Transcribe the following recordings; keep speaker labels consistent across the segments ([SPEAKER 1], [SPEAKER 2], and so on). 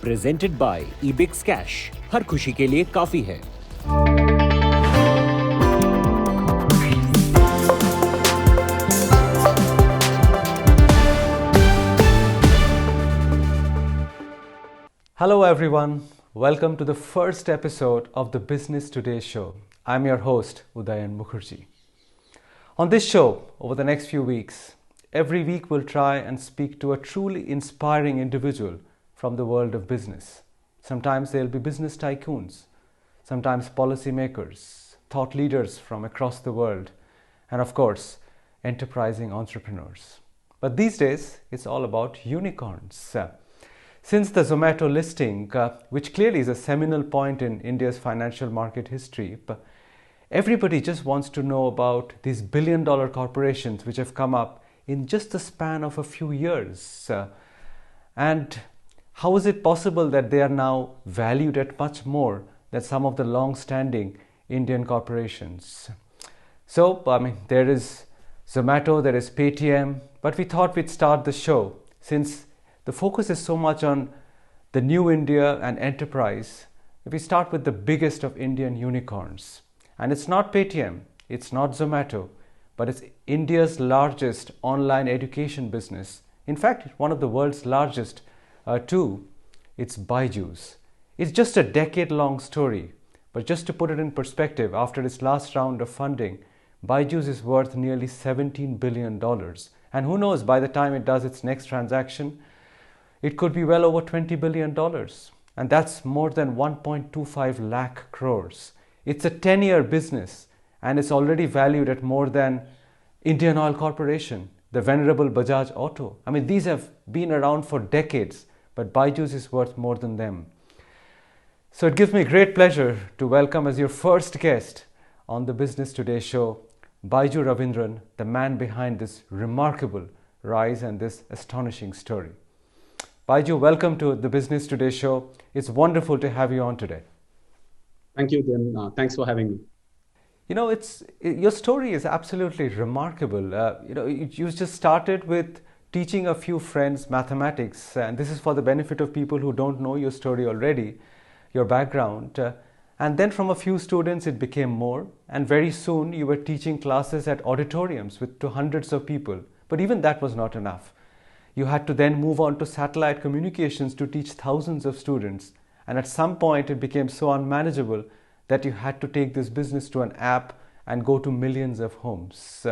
[SPEAKER 1] Presented by Ebix cash. हर खुशी के लिए काफी है।
[SPEAKER 2] Hello everyone, welcome to the first episode of the Business Today show. I'm your host, Udayan Mukherjee. On this show, over the next few weeks, every week we'll try and speak to a truly inspiring individual from the world of business. Sometimes they'll be business tycoons, sometimes policymakers, thought leaders from across the world, and of course, enterprising entrepreneurs. But these days, it's all about unicorns. Since the Zomato listing, which clearly is a seminal point in India's financial market history, everybody just wants to know about these billion-dollar corporations which have come up in just the span of a few years. And how is it possible that they are now valued at much more than some of the long-standing Indian corporations? So, there is Zomato, there is Paytm, but we thought we'd start the show since the focus is so much on the new India and enterprise. If we start with the biggest of Indian unicorns, and it's not Paytm, it's not Zomato, but it's India's largest online education business. In fact, one of the world's largest too. It's Byju's. It's just a decade-long story, but just to put it in perspective, after its last round of funding, Byju's is worth nearly $17 billion. And who knows, by the time it does its next transaction, it could be well over $20 billion. And that's more than 1.25 lakh crores. It's a 10-year business and it's already valued at more than Indian Oil Corporation, the venerable Bajaj Auto. These have been around for decades, but Byju's is worth more than them. So it gives me great pleasure to welcome as your first guest on the Business Today show, Byju Raveendran, the man behind this remarkable rise and this astonishing story. Byju, welcome to the Business Today show. It's wonderful to have you on today.
[SPEAKER 3] Thank you, Dan. Thanks for having me.
[SPEAKER 2] Your story is absolutely remarkable. You just started with teaching a few friends mathematics, and this is for the benefit of people who don't know your story already, your background. And then from a few students, it became more. And very soon, you were teaching classes at auditoriums to hundreds of people. But even that was not enough. You had to then move on to satellite communications to teach thousands of students. And at some point, it became so unmanageable that you had to take this business to an app and go to millions of homes.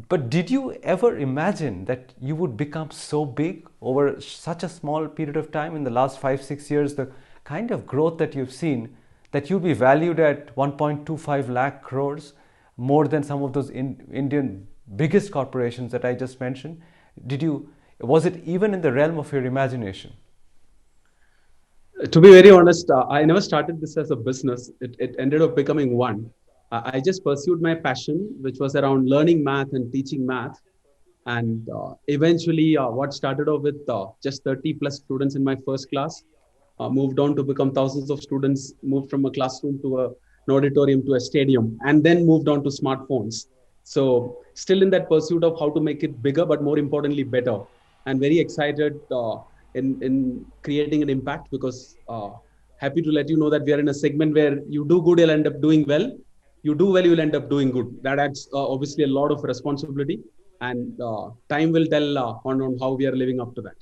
[SPEAKER 2] But did you ever imagine that you would become so big over such a small period of time in the last 5-6 years, the kind of growth that you've seen, that you'd be valued at 1.25 lakh crores, more than some of those Indian biggest corporations that I just mentioned? Was it even in the realm of your imagination?
[SPEAKER 3] To be very honest, I never started this as a business. It ended up becoming one. I just pursued my passion, which was around learning math and teaching math. And eventually, what started off with just 30 plus students in my first class, moved on to become thousands of students, moved from a classroom to an auditorium to a stadium, and then moved on to smartphones. So still in that pursuit of how to make it bigger, but more importantly, better. And very excited in creating an impact, because happy to let you know that we are in a segment where you do good, you'll end up doing well. You do well, you'll end up doing good. That adds obviously a lot of responsibility, and time will tell on how we are living up to that.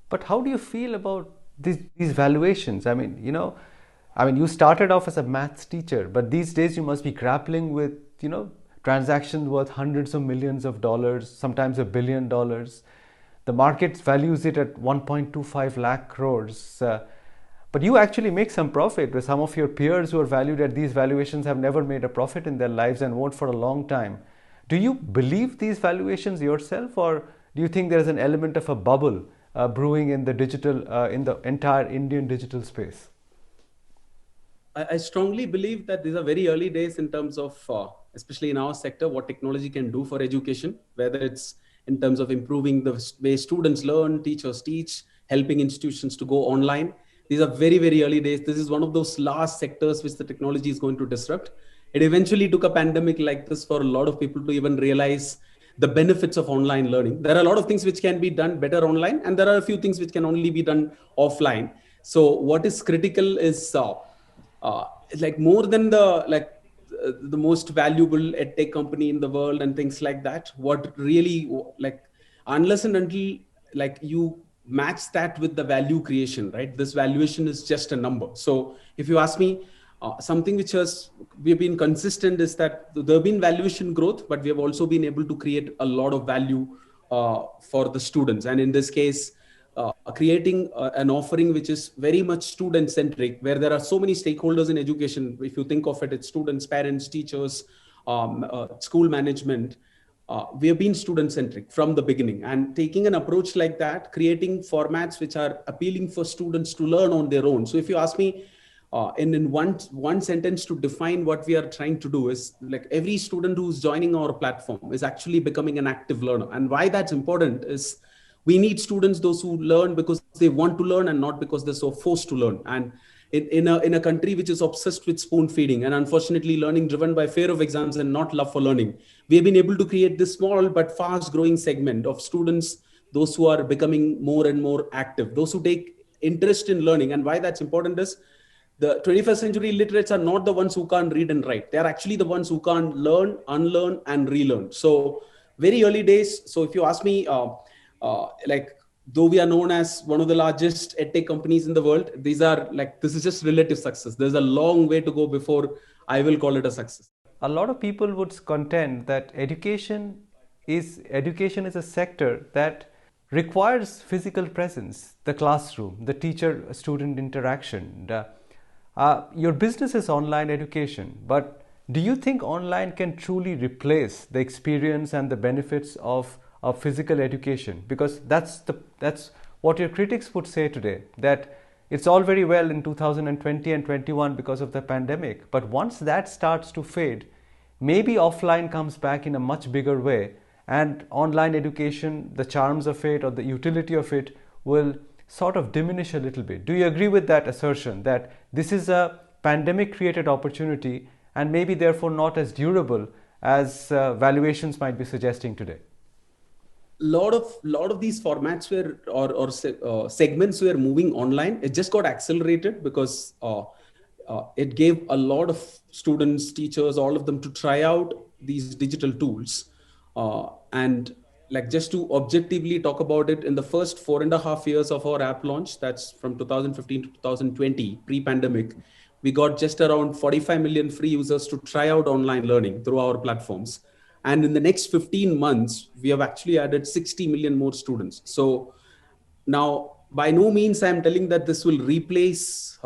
[SPEAKER 2] But how do you feel about these valuations? You started off as a maths teacher, but these days you must be grappling with, transactions worth hundreds of millions of dollars, sometimes $1 billion. The market values it at 1.25 lakh crores. But you actually make some profit, where some of your peers who are valued at these valuations have never made a profit in their lives and won't for a long time. Do you believe these valuations yourself, or do you think there is an element of a bubble brewing in the entire Indian digital space?
[SPEAKER 3] I strongly believe that these are very early days in terms of, especially in our sector, what technology can do for education, whether it's in terms of improving the way students learn, teachers teach, helping institutions to go online. These are very, very early days. This is one of those last sectors which the technology is going to disrupt. It eventually took a pandemic like this for a lot of people to even realize the benefits of online learning. There are a lot of things which can be done better online, and there are a few things which can only be done offline. So what is critical is uh, like more than the most valuable edtech company in the world and things like that. What really, like, unless and until like you match that with the value creation, right? This valuation is just a number. So if you ask me, something which has we've been consistent is that there have been valuation growth, but we have also been able to create a lot of value for the students. And in this case, creating an offering which is very much student centric, where there are so many stakeholders in education. If you think of it, it's students, parents, teachers, school management. We have been student centric from the beginning, and taking an approach like that, creating formats which are appealing for students to learn on their own. So if you ask me, in one sentence to define what we are trying to do, is like every student who's joining our platform is actually becoming an active learner. And why that's important is we need students, those who learn because they want to learn and not because they're so forced to learn. And in a country which is obsessed with spoon feeding and unfortunately learning driven by fear of exams and not love for learning, we have been able to create this small but fast growing segment of students, those who are becoming more and more active, those who take interest in learning. And why that's important is the 21st century illiterates are not the ones who can't read and write. They're actually the ones who can't learn, unlearn, and relearn. So very early days. So if you ask me, like, though we are known as one of the largest edtech companies in the world, this is just relative success. There's a long way to go before I will call it a success.
[SPEAKER 2] A lot of people would contend that education is a sector that requires physical presence, the classroom, the teacher-student interaction. Your business is online education, but do you think online can truly replace the experience and the benefits of physical education? Because that's what your critics would say today, that it's all very well in 2020 and 21 because of the pandemic, but once that starts to fade, maybe offline comes back in a much bigger way, and online education, the charms of it or the utility of it will sort of diminish a little bit. Do you agree with that assertion, that this is a pandemic created opportunity and maybe therefore not as durable as valuations might be suggesting today?
[SPEAKER 3] Lot of these formats segments were moving online. It just got accelerated because it gave a lot of students, teachers, all of them to try out these digital tools. And like, just to objectively talk about it, in the first 4.5 years of our app launch, that's from 2015 to 2020, pre-pandemic, we got just around 45 million free users to try out online learning through our platforms. And in the next 15 months, we have actually added 60 million more students. So now, by no means I'm telling that this will replace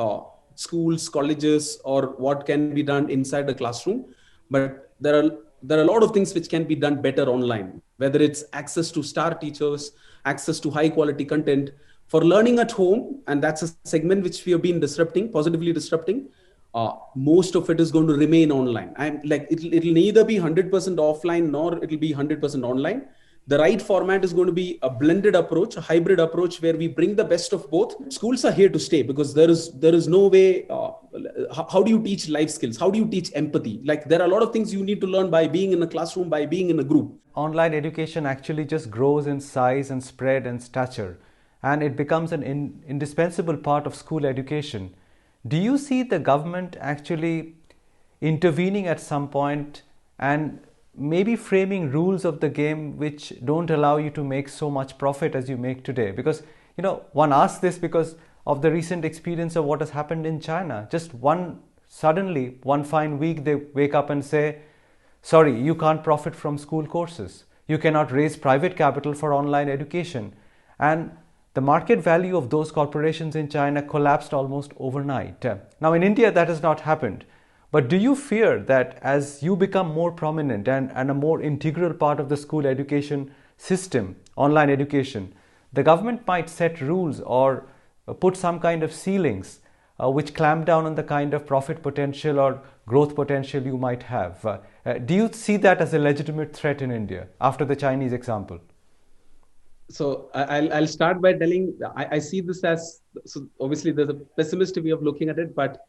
[SPEAKER 3] schools, colleges, or what can be done inside the classroom, but there are a lot of things which can be done better online, whether it's access to star teachers, access to high quality content for learning at home. And that's a segment which we have been positively disrupting. Most of it is going to remain online. I'm like, it'll neither be 100% offline nor it'll be 100% online. The right format is going to be a blended approach, a hybrid approach, where we bring the best of both. Schools are here to stay because there is no way. How do you teach life skills? How do you teach empathy? Like, there are a lot of things you need to learn by being in a classroom, by being in a group.
[SPEAKER 2] Online education actually just grows in size and spread and stature, and it becomes an indispensable part of school education. Do you see the government actually intervening at some point and maybe framing rules of the game which don't allow you to make so much profit as you make today? Because, one asks this because of the recent experience of what has happened in China. Suddenly, one fine week, they wake up and say, sorry, you can't profit from school courses. You cannot raise private capital for online education. And the market value of those corporations in China collapsed almost overnight. Now, in India, that has not happened. But do you fear that as you become more prominent and a more integral part of the school education system, online education, the government might set rules or put some kind of ceilings which clamp down on the kind of profit potential or growth potential you might have? Do you see that as a legitimate threat in India after the Chinese example?
[SPEAKER 3] So I'll start by telling, I see this as, so obviously there's a pessimistic way of looking at it, but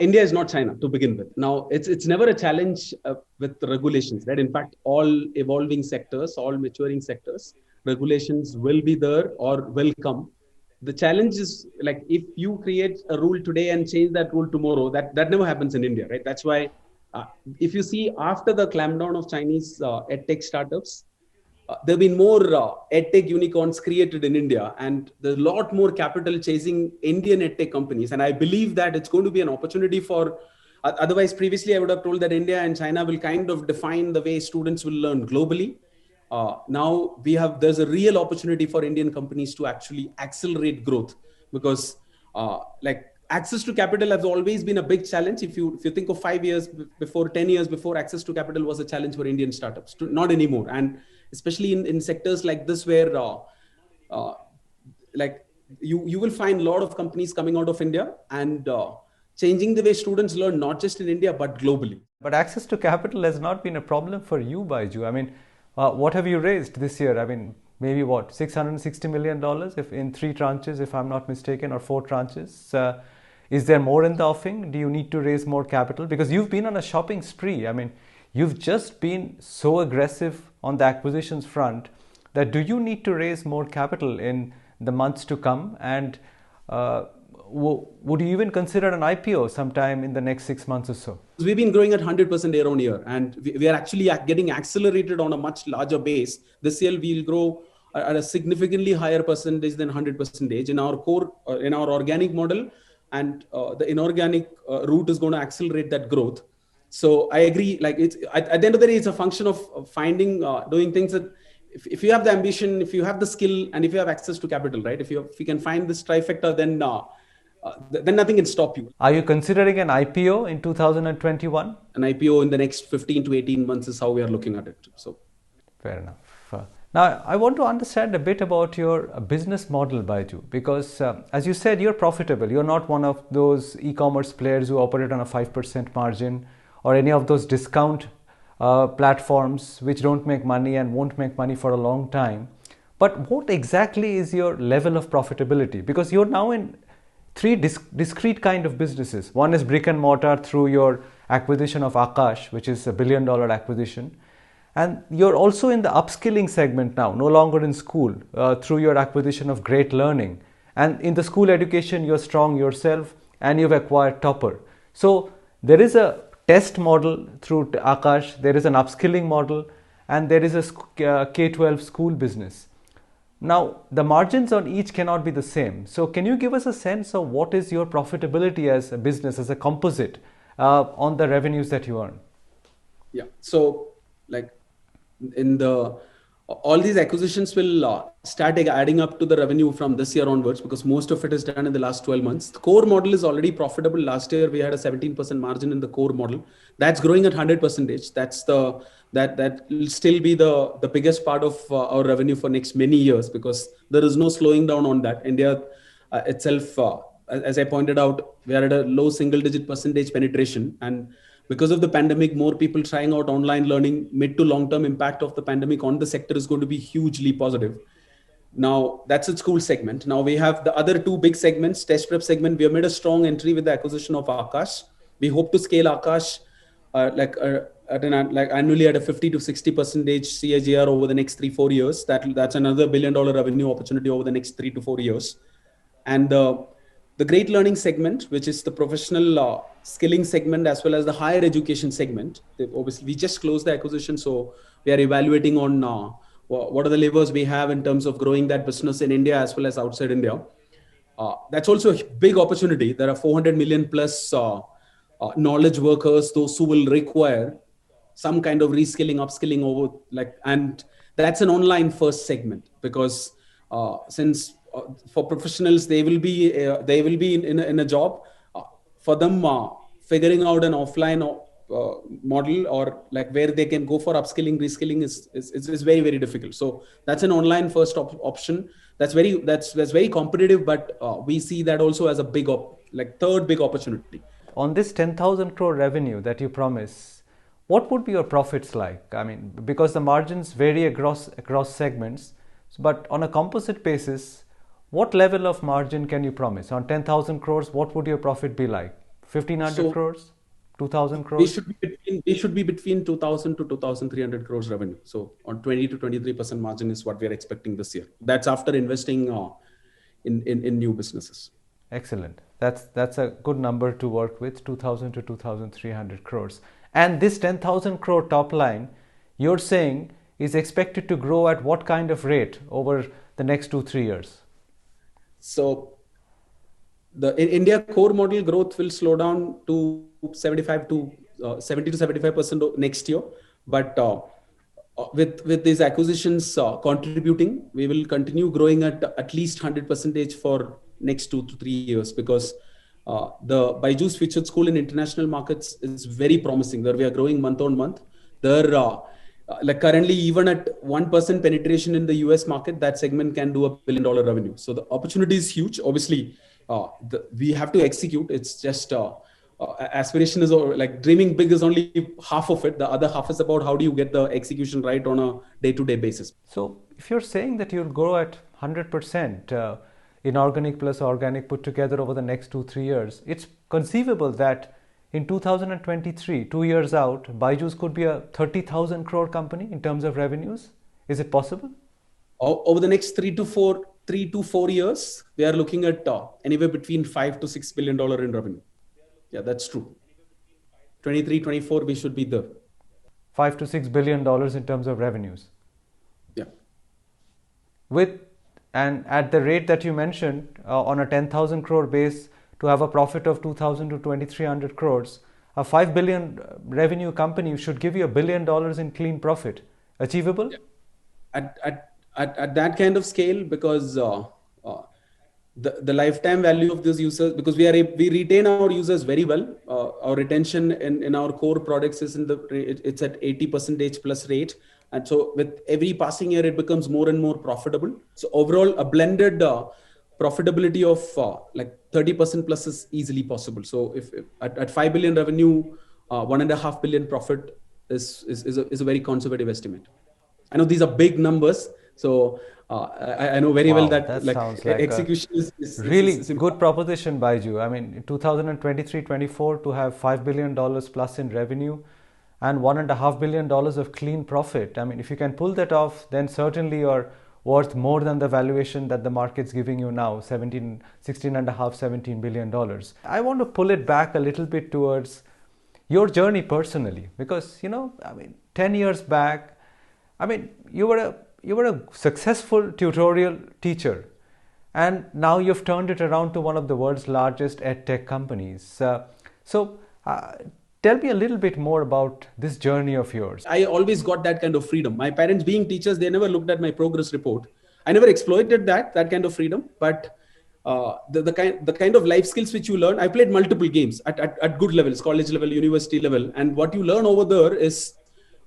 [SPEAKER 3] India is not China to begin with. Now, it's never a challenge with the regulations, right? In fact, all evolving sectors, all maturing sectors, regulations will be there or will come. The challenge is like if you create a rule today and change that rule tomorrow, that never happens in India, right? That's why uh, if you see after the clampdown of Chinese edtech startups, there have been more edtech unicorns created in India, and there's a lot more capital chasing Indian edtech companies. And I believe that it's going to be an opportunity for. Otherwise, previously I would have told that India and China will kind of define the way students will learn globally. Now there's a real opportunity for Indian companies to actually accelerate growth because like access to capital has always been a big challenge. If you think of 5 years before, 10 years before, access to capital was a challenge for Indian startups. Not anymore, and especially in sectors like this where uh, like you will find a lot of companies coming out of India and changing the way students learn, not just in India but globally.
[SPEAKER 2] But access to capital has not been a problem for you, Byju. I mean, what have you raised this year? I mean, maybe what, $660 million if in 3 tranches, if I'm not mistaken, or 4 tranches. Is there more in the offing? Do you need to raise more capital? Because you've been on a shopping spree. I mean, you've just been so aggressive on the acquisitions front that do you need to raise more capital in the months to come? And would you even consider an IPO sometime in the next 6 months or so?
[SPEAKER 3] We've been growing at 100% year on year, and we are actually getting accelerated on a much larger base. This year we'll grow at a significantly higher percentage than 100% in our core, in our organic model, and the inorganic route is going to accelerate that growth. So I agree. Like it's at the end of the day, it's a function of finding, doing things that if you have the ambition, if you have the skill, and if you have access to capital, right? If you can find this trifecta, then nothing can stop you.
[SPEAKER 2] Are you considering an IPO in 2021?
[SPEAKER 3] An IPO in the next 15 to 18 months is how we are looking at it. So,
[SPEAKER 2] fair enough. Now, I want to understand a bit about your business model, Byju, because as you said, you're profitable. You're not one of those e-commerce players who operate on a 5% margin or any of those discount platforms which don't make money and won't make money for a long time. But what exactly is your level of profitability? Because you're now in 3 discrete kind of businesses. One is brick and mortar through your acquisition of Aakash, which is $1 billion acquisition. And you're also in the upskilling segment now, no longer in school, through your acquisition of Great Learning. And in the school education, you're strong yourself and you've acquired Topper. So there is a test model through Aakash, there is an upskilling model, and there is a K-12 school business. Now, the margins on each cannot be the same. So can you give us a sense of what is your profitability as a business, as a composite on the revenues that you earn?
[SPEAKER 3] Yeah. So like all these acquisitions will start adding up to the revenue from this year onwards because most of it is done in the last 12 months. The core model is already profitable. Last year we had a 17% margin in the core model. That's growing at 100%. That will still be the biggest part of our revenue for next many years because there is no slowing down on that. India itself, as I pointed out, we are at a low single-digit percentage penetration, and because of the pandemic, more people trying out online learning. Mid to long-term impact of the pandemic on the sector is going to be hugely positive. Now, that's a school segment. Now we have the other 2 big segments. Test prep segment, we have made a strong entry with the acquisition of Aakash. We hope to scale Aakash annually at a 50 to 60% CAGR over the next 3-4 years. That's another $1 billion revenue opportunity over the next 3 to 4 years. And the Great Learning segment, which is the professional skilling segment as well as the higher education segment. Obviously, we just closed the acquisition, so we are evaluating on what are the levers we have in terms of growing that business in India as well as outside India. That's also a big opportunity. There are 400 million plus knowledge workers, those who will require some kind of reskilling, upskilling and that's an online first segment because since for professionals, they will be in a job. For them, figuring out an offline model or like where they can go for upskilling, reskilling is very, very difficult. So that's an online first option. That's very competitive, but we see that also as a big third big opportunity.
[SPEAKER 2] On this 10,000 crore revenue that you promise, what would be your profits like? I mean, because the margins vary across segments, but on a composite basis, what level of margin can you promise? On 10,000 crores, what would your profit be like 1,500
[SPEAKER 3] So
[SPEAKER 2] crores? 2,000
[SPEAKER 3] we
[SPEAKER 2] crores?
[SPEAKER 3] should be between 2,000 to 2,300 crores revenue. So on 20 to 23% margin is what we are expecting this year. That's after investing in new businesses.
[SPEAKER 2] Excellent. That's a good number to work with, 2,000 to 2,300 crores. And this 10,000 crore top line, you're saying, is expected to grow at what kind of rate over the next 2-3 years?
[SPEAKER 3] So the in India core model growth will slow down to 75 to 70 to 75% next year. But with these acquisitions contributing, we will continue growing at least 100% for next 2 to 3 years, because the Byju's Featured School in international markets is very promising. There we are growing month on month. There, like currently, even at 1% penetration in the US market, that segment can do $1 billion revenue. So the opportunity is huge. Obviously, we have to execute. It's just aspiration is, like dreaming big is only half of it. The other half is about how do you get the execution right on a day-to-day basis.
[SPEAKER 2] So if you're saying that you'll grow at 100% inorganic plus organic put together over the next 2-3 years, it's conceivable that in 2023, 2 years out, Byju's could be a 30,000 crore company in terms of revenues. Is it possible?
[SPEAKER 3] Over the next 3 to 4 years, we are looking at anywhere between $5 to $6 billion in revenue. Yeah, that's true. 23, 24, we should be there.
[SPEAKER 2] $5 to $6 billion in terms of revenues.
[SPEAKER 3] Yeah.
[SPEAKER 2] And at the rate that you mentioned, on a 10,000 crore base, to have a profit of 2,000 to 2,300 crores, a 5 billion revenue company should give you $1 billion in clean profit. Achievable?
[SPEAKER 3] Yeah. At that kind of scale, because the lifetime value of these users, because we retain our users very well. Our retention in our core products is it's at 80% plus rate. And so with every passing year, it becomes more and more profitable. So overall, a blended profitability of like 30% plus is easily possible. So if at 5 billion revenue, 1.5 billion profit is a very conservative estimate. I know these are big numbers. So I know very well that like
[SPEAKER 2] sounds like
[SPEAKER 3] execution is
[SPEAKER 2] really good proposition, Byju. I mean, in 2023-24 to have $5 billion plus in revenue and $1.5 billion of clean profit. I mean, if you can pull that off, then certainly you're worth more than the valuation that the market's giving you now, $16.5, $17 billion. I want to pull it back a little bit towards your journey personally, because, you know, I mean, 10 years back, I mean, you were a successful tutorial teacher, and now you've turned it around to one of the world's largest edtech companies. Tell me a little bit more about this journey of yours.
[SPEAKER 3] I always got that kind of freedom. My parents being teachers, they never looked at my progress report. I never exploited that kind of freedom, but the kind of life skills which you learn, I played multiple games at good levels, college level, university level. And what you learn over there is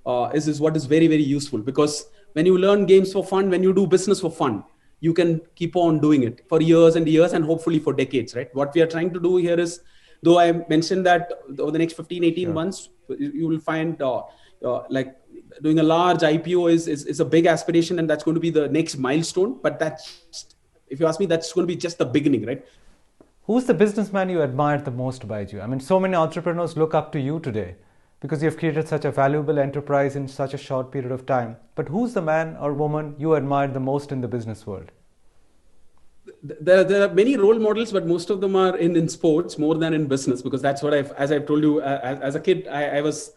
[SPEAKER 3] what is very, very useful, because when you learn games for fun, when you do business for fun, you can keep on doing it for years and years and hopefully for decades, right? What we are trying to do here is, though I mentioned that over the next 15, 18 months, you will find like doing a large IPO is a big aspiration, and that's going to be the next milestone. But that's, if you ask me, that's going to be just the beginning, right?
[SPEAKER 2] Who's the businessman you admire the most, Byju? I mean, so many entrepreneurs look up to you today because you've created such a valuable enterprise in such a short period of time. But who's the man or woman you admire the most in the business world?
[SPEAKER 3] There are many role models, but most of them are in sports more than in business, because that's what as I've told you, as a kid, I was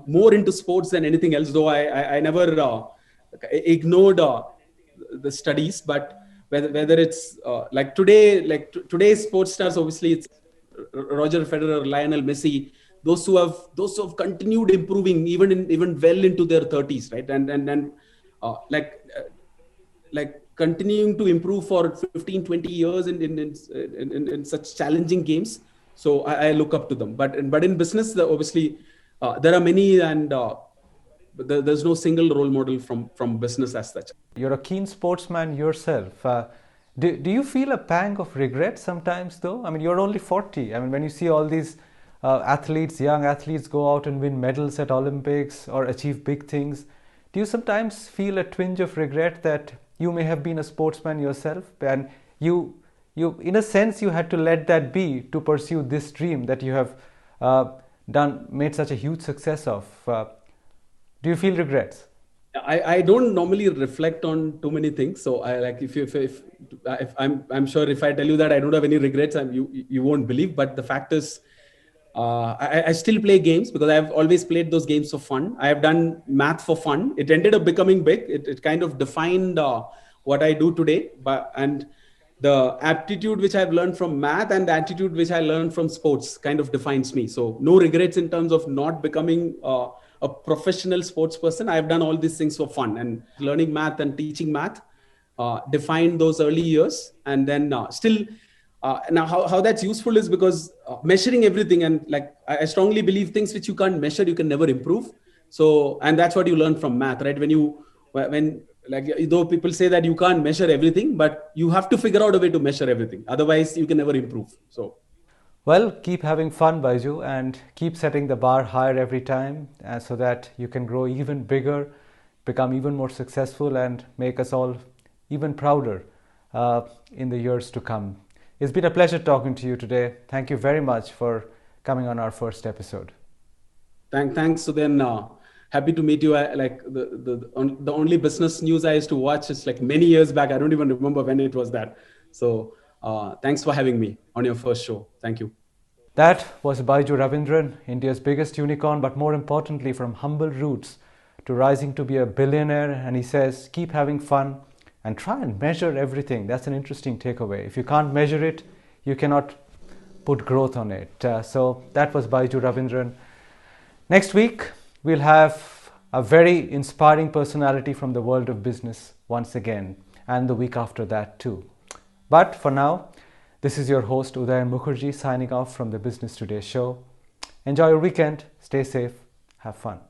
[SPEAKER 3] more into sports than anything else, though I never ignored the studies. But whether it's like today's sports stars, obviously it's Roger Federer, Lionel Messi, those who have continued improving even well into their 30s, right? And like continuing to improve for 15, 20 years in such challenging games. So I look up to them. But in business, obviously there are many, and there's no single role model from business as such.
[SPEAKER 2] You're a keen sportsman yourself. Do you feel a pang of regret sometimes, though? I mean, you're only 40. I mean, when you see all these young athletes go out and win medals at Olympics or achieve big things, do you sometimes feel a twinge of regret that you may have been a sportsman yourself and you you, in a sense, you had to let that be to pursue this dream that you have made such a huge success of. Do you feel regrets?
[SPEAKER 3] I don't normally reflect on too many things. So I like if I'm sure if I tell you that I don't have any regrets, you won't believe. But the fact is, I still play games because I've always played those games for fun. I have done math for fun. It ended up becoming big. It kind of defined what I do today. And the aptitude which I've learned from math and the attitude which I learned from sports kind of defines me. So no regrets in terms of not becoming a professional sports person. I've done all these things for fun, and learning math and teaching math defined those early years. And then still now how that's useful is because measuring everything, and like I strongly believe things which you can't measure, you can never improve. So, and that's what you learn from math, right? When like, though people say that you can't measure everything, but you have to figure out a way to measure everything. Otherwise you can never improve. So,
[SPEAKER 2] well, keep having fun, Byju, and keep setting the bar higher every time so that you can grow even bigger, become even more successful, and make us all even prouder in the years to come. It's been a pleasure talking to you today. Thank you very much for coming on our first episode.
[SPEAKER 3] Thanks. So then, happy to meet you. Like the only business news I used to watch is like many years back. I don't even remember when it was that. So thanks for having me on your first show. Thank you.
[SPEAKER 2] That was Byju Raveendran, India's biggest unicorn, but more importantly, from humble roots to rising to be a billionaire. And he says, keep having fun and try and measure everything. That's an interesting takeaway. If you can't measure it, you cannot put growth on it. So that was Byju Raveendran. Next week, we'll have a very inspiring personality from the world of business once again, and the week after that too. But for now, this is your host Udayan Mukherjee signing off from the Business Today show. Enjoy your weekend, stay safe, have fun.